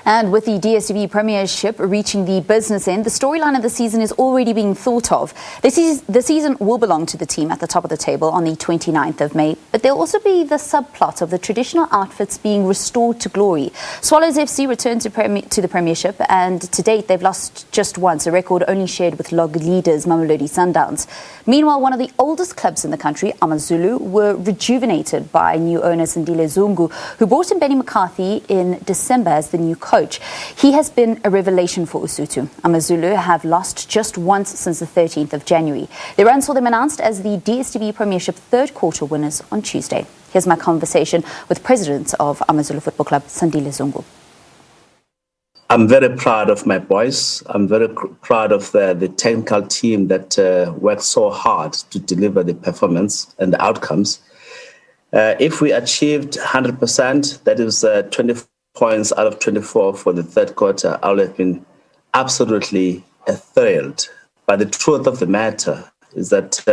And with the DSTV Premiership reaching the business end, the storyline of the season is already being thought of. The season will belong to the team at the top of the table on the 29th of May, but there'll also be the subplot of the traditional outfits being restored to glory. Swallows FC returned to the Premiership, and to date they've lost just once, a record only shared with log leaders Mamelodi Sundowns. Meanwhile, one of the oldest clubs in the country, AmaZulu, were rejuvenated by new owner Sandile Zungu, who brought in Benni McCarthy in December as the new coach. He has been a revelation for Usuthu. AmaZulu have lost just once since the 13th of January. Their run saw them announced as the DSTV Premiership third quarter winners on Tuesday. Here's my conversation with President of AmaZulu Football Club, Sandile Zungu. I'm very proud of my boys. I'm very proud of the technical team that worked so hard to deliver the performance and the outcomes. If we achieved 100%, that is 20 points out of 24 for the third quarter, I would have been absolutely thrilled. But the truth of the matter is that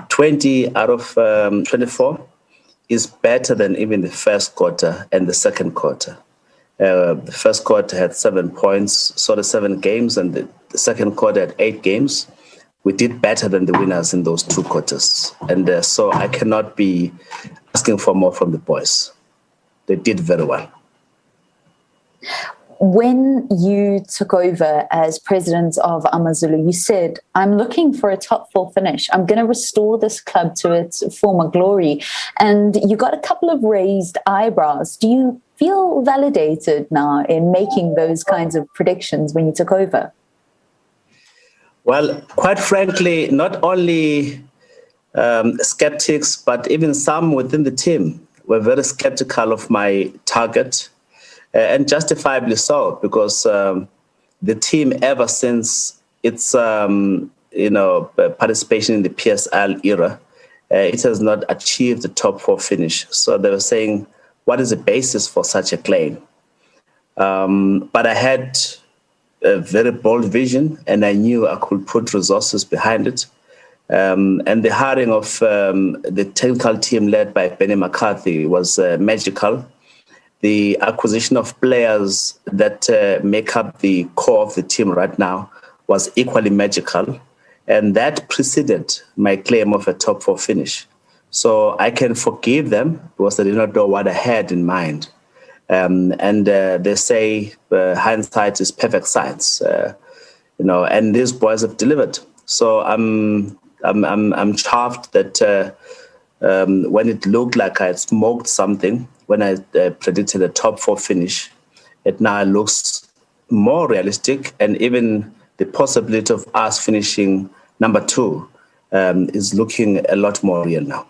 20 out of 24 is better than even the first quarter and the second quarter. The first quarter had 7 points, sort of 7 games, and the second quarter had 8 games. We did better than the winners in those 2 quarters. And so I cannot be asking for more from the boys. They did very well. When you took over as president of AmaZulu, you said, I'm looking for a top 4 finish. I'm going to restore this club to its former glory. And you got a couple of raised eyebrows. Do you feel validated now in making those kinds of predictions when you took over? Well, quite frankly, not only skeptics, but even some within the team were very skeptical of my target. And justifiably so, because the team, ever since its participation in the PSL era, it has not achieved the top 4 finish. So they were saying, what is the basis for such a claim? But I had a very bold vision, and I knew I could put resources behind it. And the hiring of the technical team led by Benni McCarthy was magical. The acquisition of players that make up the core of the team right now was equally magical. And that preceded my claim of a top 4 finish. So I can forgive them because they did not know what I had in mind. And they say hindsight is perfect science, and these boys have delivered. So I'm chuffed that when it looked like I had smoked something, when I predicted a top 4 finish, it now looks more realistic, and even the possibility of us finishing number 2 is looking a lot more real now.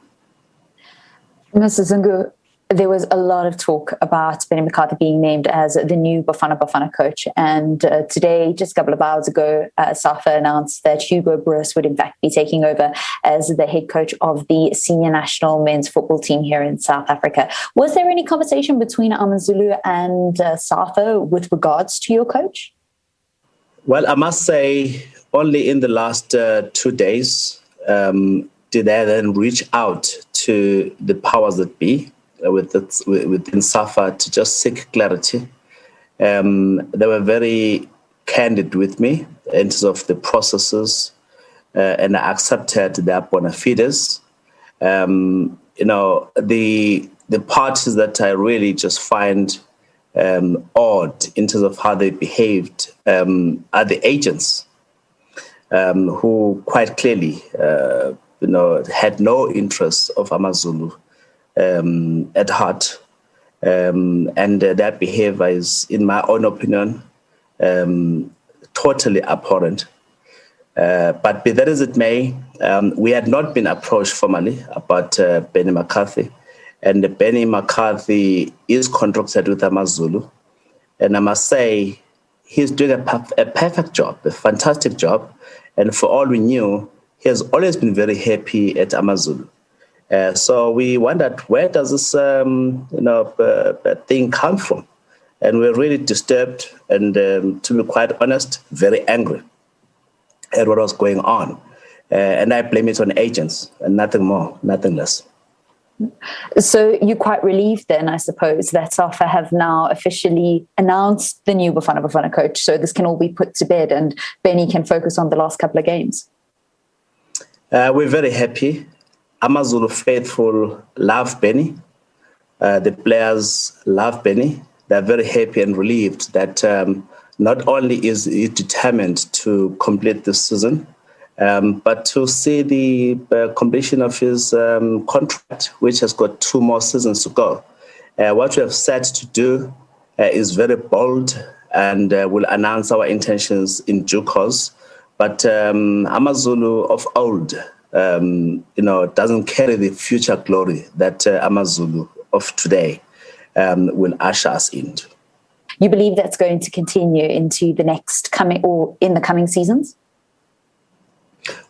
Mr. Zungu, there was a lot of talk about Benni McCarthy being named as the new Bafana coach. And today, just a couple of hours ago, SAFA announced that Hugo Broos would in fact be taking over as the head coach of the senior national men's football team here in South Africa. Was there any conversation between AmaZulu and SAFA with regards to your coach? Well, I must say, only in the last 2 days did I then reach out to the powers that be within SAFA to just seek clarity. They were very candid with me in terms of the processes, and I accepted their bona fides. The parties that I really just find odd in terms of how they behaved are the agents who quite clearly had no interest of AmaZulu at heart, and that behavior is, in my own opinion, totally abhorrent. But be that as it may, we had not been approached formally about Benni McCarthy, and Benni McCarthy is contracted with AmaZulu, and I must say he's doing a perfect job, a fantastic job, and for all we knew, he has always been very happy at AmaZulu. So we wondered, where does this thing come from? And we're really disturbed and, to be quite honest, very angry at what was going on. And I blame it on agents and nothing more, nothing less. So you're quite relieved then, I suppose, that SAFA have now officially announced the new Bafana Bafana coach, so this can all be put to bed and Benni can focus on the last couple of games. We're very happy. AmaZulu faithful love Benni. The players love Benni. They're very happy and relieved that not only is he determined to complete this season, but to see the completion of his contract, which has got 2 more seasons to go. What we have set to do is very bold, and we'll announce our intentions in due course. But AmaZulu of old, doesn't carry the future glory that AmaZulu of today will usher us into. You believe that's going to continue into the next coming or in the coming seasons?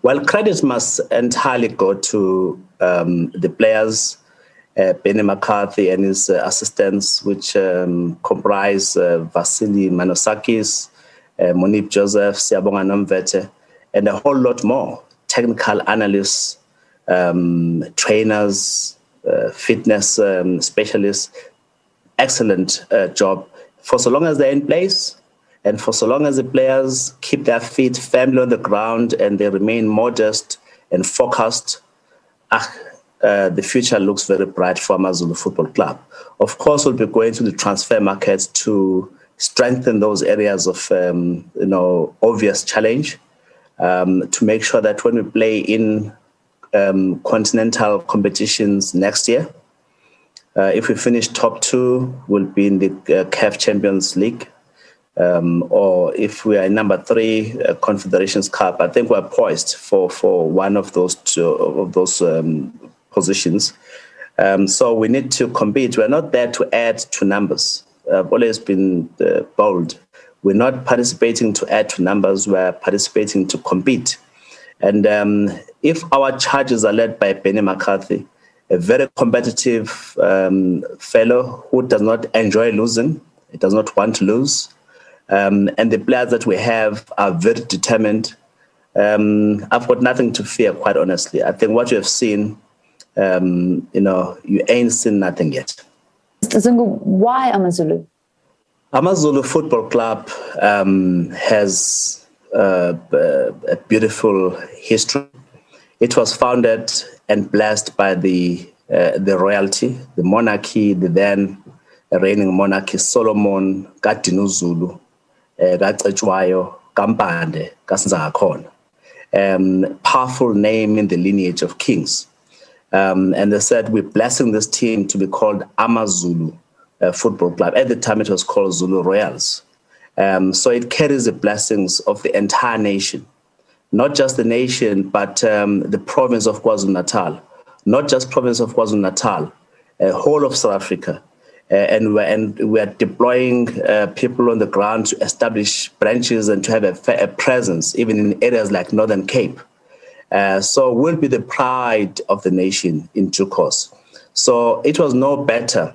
Well, credit must entirely go to the players, Benni McCarthy and his assistants, which comprise Vasily Manosakis, Monip Joseph, Siabonga Nomvete, and a whole lot more. Technical analysts, trainers, fitness specialists. Excellent job. For so long as they're in place, and for so long as the players keep their feet firmly on the ground and they remain modest and focused, the future looks very bright for AmaZulu Football Club. Of course, we'll be going to the transfer market to strengthen those areas of obvious challenge, to make sure that when we play in continental competitions next year, if we finish top 2, we'll be in the CAF Champions League. Or if we are in number 3, Confederations Cup, I think we're poised for one of those positions. So we need to compete. We're not there to add to numbers. I've always been bold. We're not participating to add to numbers. We're participating to compete. And if our charges are led by Benni McCarthy, a very competitive fellow who does not enjoy losing, he does not want to lose, and the players that we have are very determined, I've got nothing to fear, quite honestly. I think what you have seen, you ain't seen nothing yet. Mr. Zungu, why AmaZulu? AmaZulu Football Club has a beautiful history. It was founded and blessed by the royalty, the monarchy, the then reigning monarchy, Solomon Kadinuzulu, Gacetshwayo, Kampande, Kasinzangakhona. Powerful name in the lineage of kings. And they said, we're blessing this team to be called AmaZulu Football Club. At the time, it was called Zulu Royals. So it carries the blessings of the entire nation. Not just the nation, but the province of KwaZulu-Natal. Not just province of KwaZulu-Natal, whole of South Africa. And we're deploying people on the ground to establish branches and to have a presence, even in areas like Northern Cape. So we'll be the pride of the nation in due course. So it was no better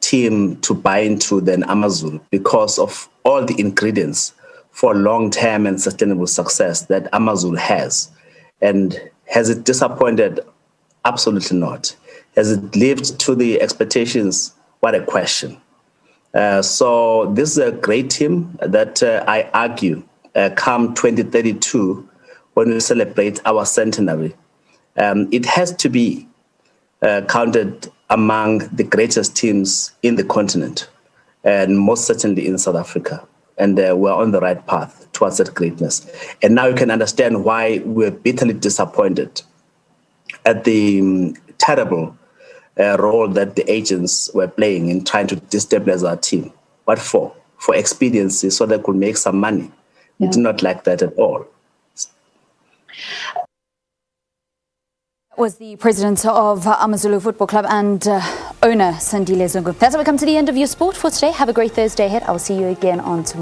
team to buy into than AmaZulu because of all the ingredients for long-term and sustainable success that AmaZulu has. And has it disappointed? Absolutely not. Has it lived to the expectations? What a question. So this is a great team that I argue come 2032, when we celebrate our centenary, it has to be counted among the greatest teams in the continent, and most certainly in South Africa. And we're on the right path towards that greatness. And now you can understand why we're bitterly disappointed at the terrible role that the agents were playing in trying to destabilize our team. What for? For expediency, so they could make some money. We do not like that at all. Was the president of AmaZulu Football Club and owner Sandile Zungu. That's how we come to the end of your sport for today. Have a great Thursday ahead. I will see you again on tomorrow.